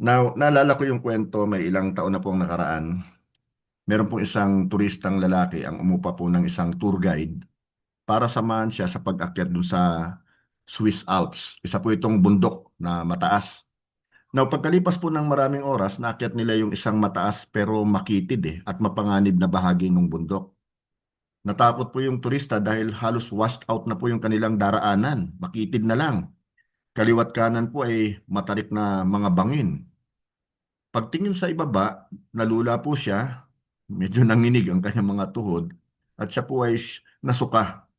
Naalala ko yung kwento may ilang taon na pong nakaraan. Meron pong isang turistang lalaki ang umupa po ng isang tour guide para samahan siya sa pag-akyat dun sa Swiss Alps. Isa po itong bundok na mataas. Pagkalipas po ng maraming oras, naakyat nila yung isang mataas pero makitid at mapanganib na bahagi ng bundok. Natakot po yung turista dahil halos washed out na po yung kanilang daraanan. Makitid na lang. Kaliwat kanan po ay matarik na mga bangin. Pagtingin sa ibaba, nalula po siya, medyo nanginig ang kanyang mga tuhod, at siya po ay nasuka.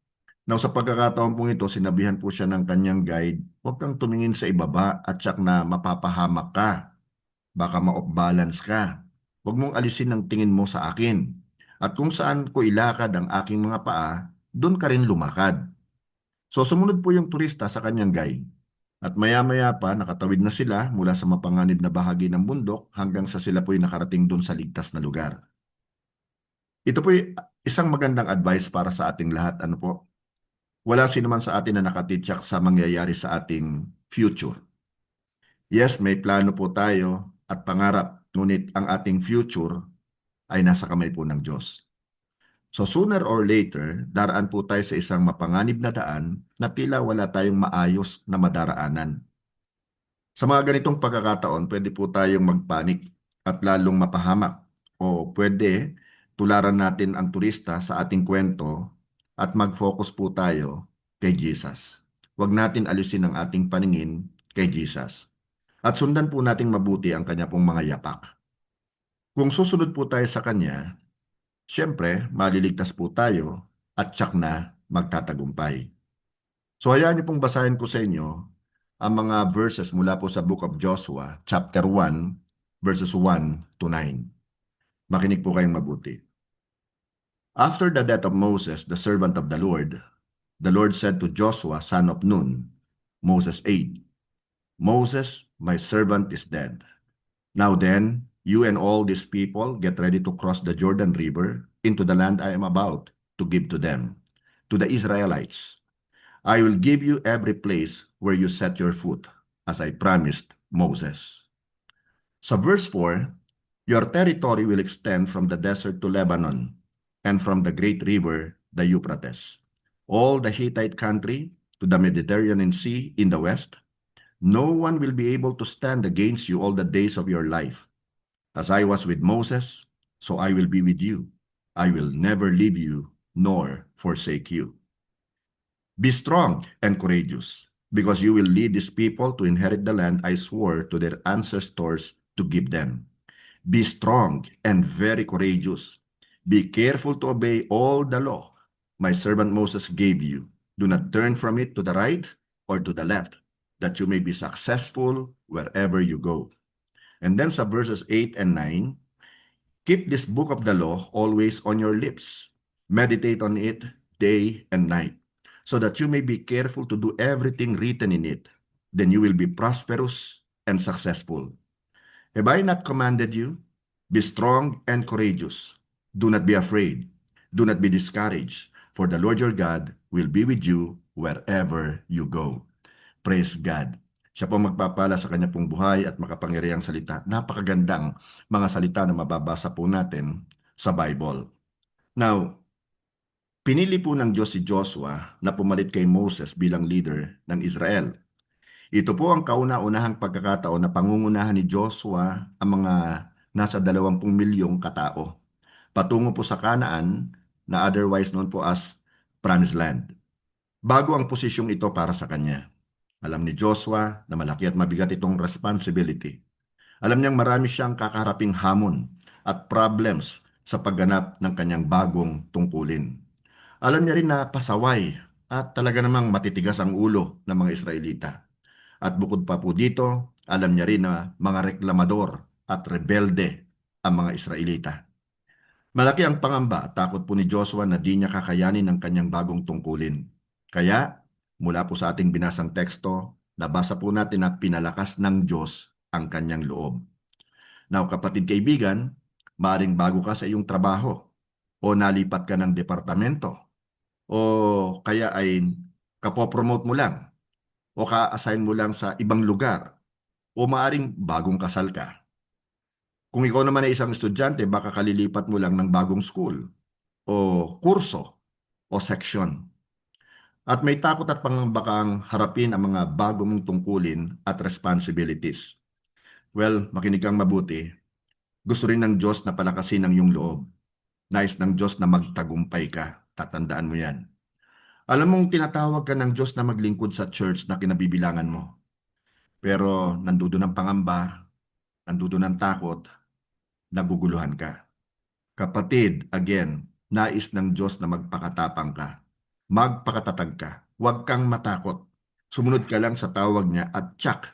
Sa pagkakataon pong ito, sinabihan po siya ng kanyang guide, huwag kang tumingin sa ibaba at siyak na mapapahamak ka. Baka ma-off balance ka. Huwag mong alisin ang tingin mo sa akin. At kung saan ko ilakad ang aking mga paa, doon ka rin lumakad. So sumunod po yung turista sa kanyang guide. At maya-maya pa nakatawid na sila mula sa mapanganib na bahagi ng bundok hanggang sa sila po'y nakarating doon sa ligtas na lugar. Ito po'y isang magandang advice para sa ating lahat. Ano po? Wala sinuman sa atin na nakatityak sa mangyayari sa ating future. Yes, may plano po tayo at pangarap, ngunit ang ating future ay nasa kamay po ng Diyos. So sooner or later, daraan po tayo sa isang mapanganib na daan na tila wala tayong maayos na madaraanan. Sa mga ganitong pagkakataon, pwede po tayong magpanik at lalong mapahamak. O pwede tularan natin ang turista sa ating kwento at mag-focus po tayo kay Jesus. Huwag natin alisin ang ating paningin kay Jesus. At sundan po nating mabuti ang kanya pong mga yapak. Kung susunod po tayo sa kanya, siyempre, maliligtas po tayo at tsak na magtatagumpay. So hayaan niyo pong basahin ko sa inyo ang mga verses mula po sa Book of Joshua, chapter 1, verses 1 to 9. Makinig po kayong mabuti. After the death of Moses, the servant of the Lord said to Joshua, son of Nun, Moses' aide, Moses, my servant is dead. Now then, you and all these people get ready to cross the Jordan River into the land I am about to give to them, to the Israelites. I will give you every place where you set your foot, as I promised Moses. Sa verse 4, your territory will extend from the desert to Lebanon, and from the great river, the Euphrates, all the Hittite country to the Mediterranean Sea in the west. No one will be able to stand against you all the days of your life. As I was with Moses, so I will be with you. I will never leave you nor forsake you. Be strong and courageous, because you will lead these people to inherit the land I swore to their ancestors to give them. Be strong and very courageous. Be careful to obey all the law my servant Moses gave you. Do not turn from it to the right or to the left, that you may be successful wherever you go. And then sa verses 8 and 9, keep this book of the law always on your lips. Meditate on it day and night, so that you may be careful to do everything written in it. Then you will be prosperous and successful. Have I not commanded you? Be strong and courageous. Do not be afraid. Do not be discouraged, for the Lord your God will be with you wherever you go. Praise God. Siya po magpapala sa kanya pong buhay at makapangyarihang salita. Napakagandang mga salita na mababasa po natin sa Bible. Now, pinili po ng Diyos si Joshua na pumalit kay Moses bilang leader ng Israel. Ito po ang kauna-unahang pagkakataon na pangungunahan ni Joshua ang mga nasa 20 milyong katao patungo po sa Canaan na otherwise known po as Promised Land. Bago ang posisyong ito para sa kanya. Alam ni Joshua na malaki at mabigat itong responsibility. Alam niyang marami siyang kakaharaping hamon at problems sa pagganap ng kanyang bagong tungkulin. Alam niya rin na pasaway at talaga namang matitigas ang ulo ng mga Israelita. At bukod pa po dito, alam niya rin na mga reklamador at rebelde ang mga Israelita. Malaki ang pangamba at takot po ni Joshua na di niya kakayanin ang kanyang bagong tungkulin. Kaya, mula po sa ating binasang teksto, nabasa po natin na pinalakas ng Diyos ang kanyang loob. Now, kapatid kaibigan, maring bago ka sa iyong trabaho o nalipat ka ng departamento o kaya ay kapopromote mo lang o ka-assign mo lang sa ibang lugar. o maaring bagong kasal ka. Kung ikaw naman ay isang estudyante, baka kalilipat mo lang ng bagong school o kurso o seksyon. At may takot at pangambakang harapin ang mga bago mong tungkulin at responsibilities. Well, makinig kang mabuti. Gusto rin ng Diyos na palakasin ang iyong loob. Nais ng Diyos na magtagumpay ka. Tatandaan mo yan. Alam mong tinatawag ka ng Diyos na maglingkod sa church na kinabibilangan mo. Pero nandoon ang pangamba, nandoon ang takot, naguguluhan ka. Kapatid, again, nais ng Diyos na magpakatapang ka. Magpakatatag ka. Huwag kang matakot. Sumunod ka lang sa tawag niya at tsak,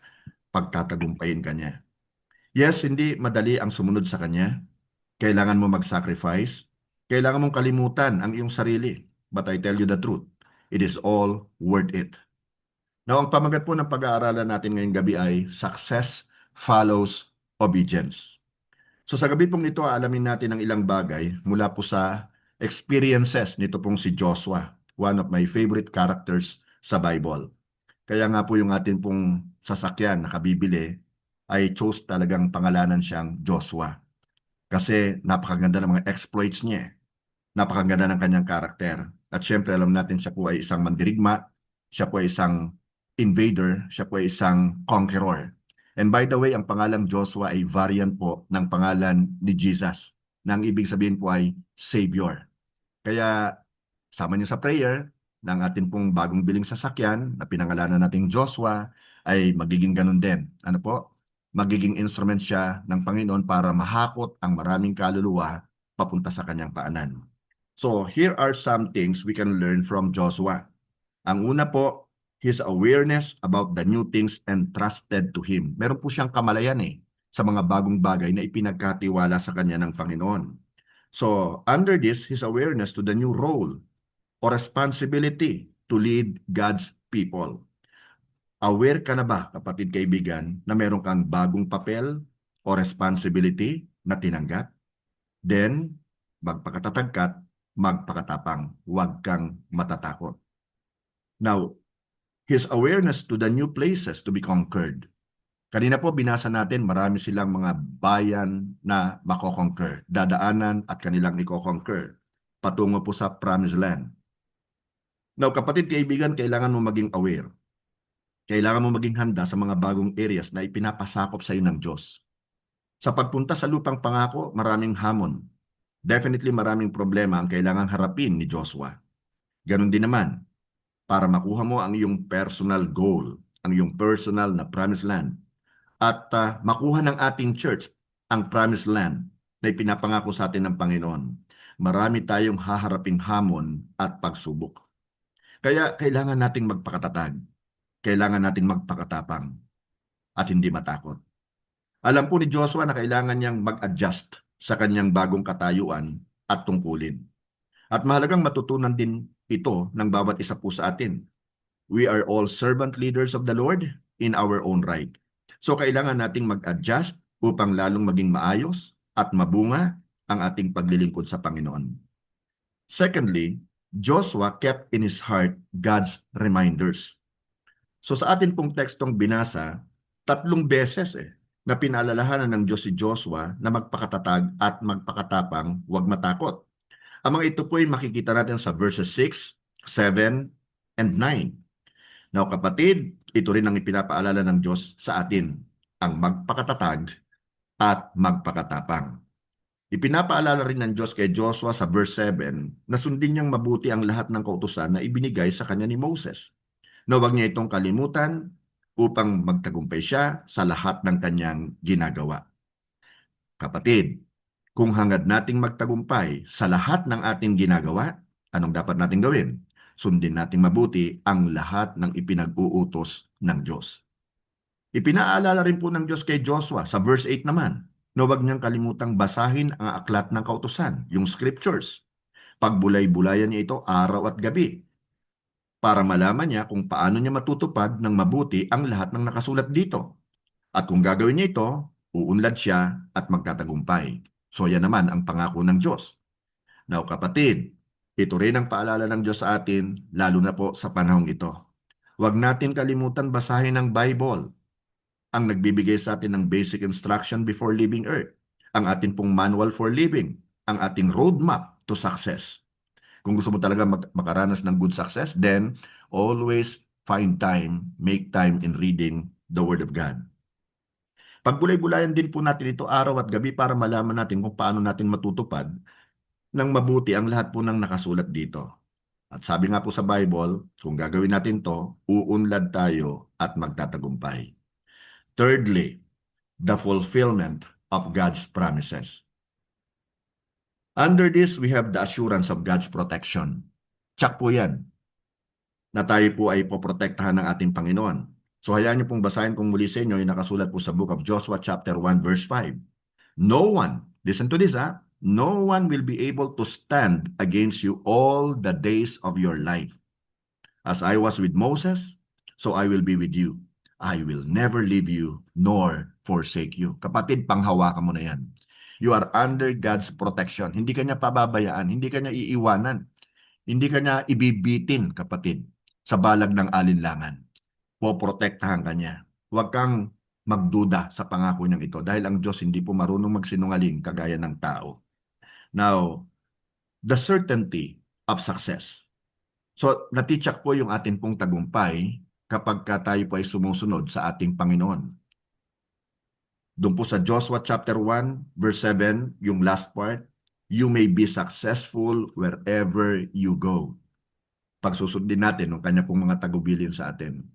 pagtatagumpayin ka niya. Yes, hindi madali ang sumunod sa Kanya. Kailangan mo mag-sacrifice. Kailangan mong kalimutan ang iyong sarili. But I tell you the truth, it is all worth it. Now, ang pamagat po ng pag-aaralan natin ngayong gabi ay Success Follows Obedience. So sa gabi pong ito, aalamin natin ang ilang bagay mula po sa experiences nito pong si Joshua, one of my favorite characters sa Bible. Kaya nga po yung atin pong sasakyan na kabibili ay chose talagang pangalanan siyang Joshua. Kasi napakaganda ng mga exploits niya. Napakaganda ng kanyang karakter. At syempre alam natin siya po ay isang mandirigma, siya po ay isang invader, siya po ay isang conqueror. And by the way, ang pangalang Joshua ay variant po ng pangalan ni Jesus, na ang ibig sabihin po ay Savior. Kaya sama niyo sa prayer ng ating pong bagong biling sasakyan na pinangalanan nating Joshua ay magiging ganun din. Ano po? Magiging instrument siya ng Panginoon para mahakot ang maraming kaluluwa papunta sa kanyang paanan. So, here are some things we can learn from Joshua. Ang una po, his awareness about the new things entrusted to him. Meron po siyang kamalayan sa mga bagong bagay na ipinagkatiwala sa kanya ng Panginoon. So, under this, his awareness to the new role or responsibility to lead God's people. Aware ka na ba, kapatid kaibigan, na meron kang bagong papel o responsibility na tinanggap? Then, magpakatatag ka, magpakatapang, huwag kang matatakot. Now, his awareness to the new places to be conquered. Kanina po binasa natin, marami silang mga bayan na mako-conquer, dadaanan at kanilang iko-conquer patungo po sa Promised Land. Now, kapatid kaibigan, kailangan mo maging aware. Kailangan mo maging handa sa mga bagong areas na ipinapasakop sa iyo ng Diyos. Sa pagpunta sa lupang pangako, maraming hamon. Definitely maraming problema ang kailangang harapin ni Joshua. Ganon din naman, para makuha mo ang iyong personal goal, ang iyong personal na promised land, at makuha ng ating church ang promised land na ipinapangako sa atin ng Panginoon. Marami tayong haharaping hamon at pagsubok. Kaya kailangan nating magpakatatag. Kailangan nating magpakatapang at hindi matakot. Alam po ni Joshua na kailangan niyang mag-adjust sa kanyang bagong katayuan at tungkulin. At mahalagang matutunan din ito ng bawat isa po sa atin. We are all servant leaders of the Lord in our own right. So kailangan nating mag-adjust upang lalong maging maayos at mabunga ang ating paglilingkod sa Panginoon. Secondly, Joshua kept in his heart God's reminders. So sa atin pong tekstong binasa, 3 beses na pinaalalahanan ng Diyos si Joshua na magpakatatag at magpakatapang, huwag matakot. Ang mga ito po ay makikita natin sa verses 6, 7, and 9. Now kapatid, ito rin ang ipinapaalala ng Diyos sa atin, ang magpakatatag at magpakatapang. Ipinapaalala rin ng Diyos kay Joshua sa verse 7 na sundin niyang mabuti ang lahat ng kautusan na ibinigay sa kanya ni Moses. Na huwag niya itong kalimutan upang magtagumpay siya sa lahat ng kanyang ginagawa. Kapatid, kung hangad nating magtagumpay sa lahat ng ating ginagawa, anong dapat nating gawin? Sundin nating mabuti ang lahat ng ipinag-uutos ng Diyos. Ipinaalala rin po ng Diyos kay Joshua sa verse 8 naman, na huwag niyang kalimutang basahin ang aklat ng kautusan, yung scriptures. Pagbulay-bulayan niya ito araw at gabi, para malaman niya kung paano niya matutupad ng mabuti ang lahat ng nakasulat dito. At kung gagawin niya ito, uunlad siya at magtatagumpay. So yan naman ang pangako ng Diyos. Now kapatid, ito rin ang paalala ng Diyos sa atin, lalo na po sa panahong ito. Huwag natin kalimutan basahin ang Bible. ang nagbibigay sa atin ng basic instruction before leaving Earth, ang atin pong manual for living, ang ating roadmap to success. Kung gusto mo talaga makaranas ng good success, then always find time, make time in reading the Word of God. Pagbulay-bulayan din po natin ito araw at gabi para malaman natin kung paano natin matutupad ng mabuti ang lahat po ng nakasulat dito. At sabi nga po sa Bible, kung gagawin natin to, uunlad tayo at magtatagumpay. Thirdly, the fulfillment of God's promises. Under this, we have the assurance of God's protection. Tsak po yan, na tayo po ay poprotektahan ng ating Panginoon. So hayaan niyo pong basahin kung muli sa inyo yung nakasulat po sa book of Joshua chapter 1 verse 5. No one, listen to this no one will be able to stand against you all the days of your life. As I was with Moses, so I will be with you. I will never leave you nor forsake you. Kapatid, panghawakan mo na yan. You are under God's protection. Hindi kanya pababayaan, hindi kanya iiwanan, hindi kanya ibibitin, kapatid, sa balag ng alinlangan. Poprotektahan kanya. Huwag kang magduda sa pangako niyang ito dahil ang Diyos hindi po marunong magsinungaling kagaya ng tao. Now, the certainty of success. So, natitsak po yung atin pong tagumpay kapag tayo po ay sumusunod sa ating Panginoon. Doon po sa Joshua chapter 1, verse 7, yung last part, you may be successful wherever you go. Pagsusundin natin ng kanya pong mga tagubilin sa atin,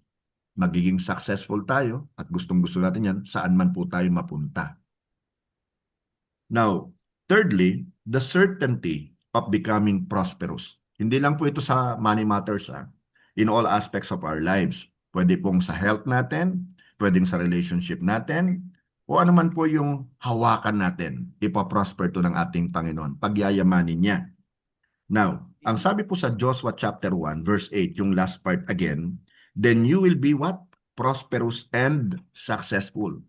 magiging successful tayo at gustong-gusto natin yan saan man po tayo mapunta. Now, thirdly, the certainty of becoming prosperous. Hindi lang po ito sa money matters, in all aspects of our lives. Pwede pong sa health natin, pwedeng sa relationship natin, o ano man po yung hawakan natin, ipaprosper to ng ating Panginoon, pagyayamanin niya. Now, ang sabi po sa Joshua chapter 1, verse 8, yung last part again, then you will be what? Prosperous and successful.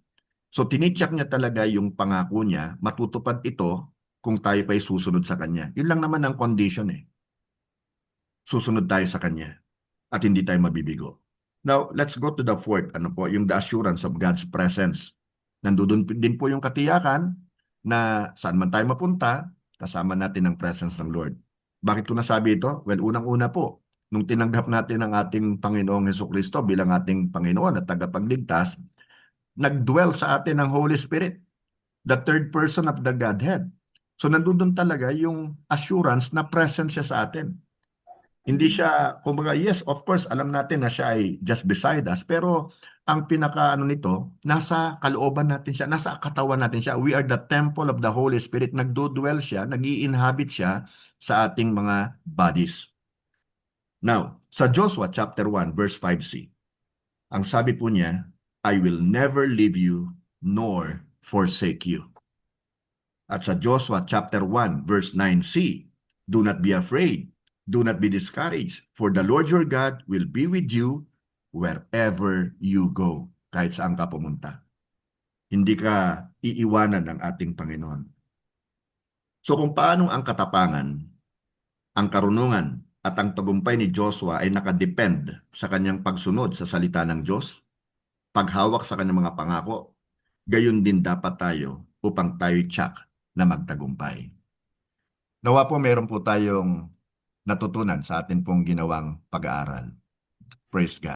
So tinityak niya talaga yung pangako niya, matutupad ito kung tayo pa'y susunod sa Kanya. Yun lang naman ang condition Susunod tayo sa Kanya at hindi tayo mabibigo. Now, let's go to the fourth, yung the assurance of God's presence. Nandoon din po yung katiyakan na saan man tayo mapunta, kasama natin ang presence ng Lord. Bakit ko nasabi ito? Well, unang-una po, nung tinanggap natin ang ating Panginoong Hesukristo bilang ating Panginoon at tagapagligtas, nag-dwell sa atin ang Holy Spirit, the third person of the Godhead. So nandun talaga yung assurance na present siya sa atin. Hindi siya, kumbaga, yes, of course, alam natin na siya ay just beside us, pero ang nito, nasa kalooban natin siya, nasa katawan natin siya. We are the temple of the Holy Spirit. Nagdo-dwell siya, nag-i-inhabit siya sa ating mga bodies. Now, sa Joshua chapter 1, verse 5c, ang sabi po niya, I will never leave you nor forsake you. At sa Joshua chapter 1, verse 9c, do not be afraid. Do not be discouraged, for the Lord your God will be with you wherever you go, kahit saan ka pumunta. Hindi ka iiwanan ng ating Panginoon. So kung paano ang katapangan, ang karunungan, at ang tagumpay ni Joshua ay nakadepend sa kanyang pagsunod sa salita ng Diyos, paghawak sa kanyang mga pangako, gayon din dapat tayo upang tayo tiyak na magtagumpay. Nawa po meron po tayong natutunan sa atin pong ginawang pag-aaral. Praise God.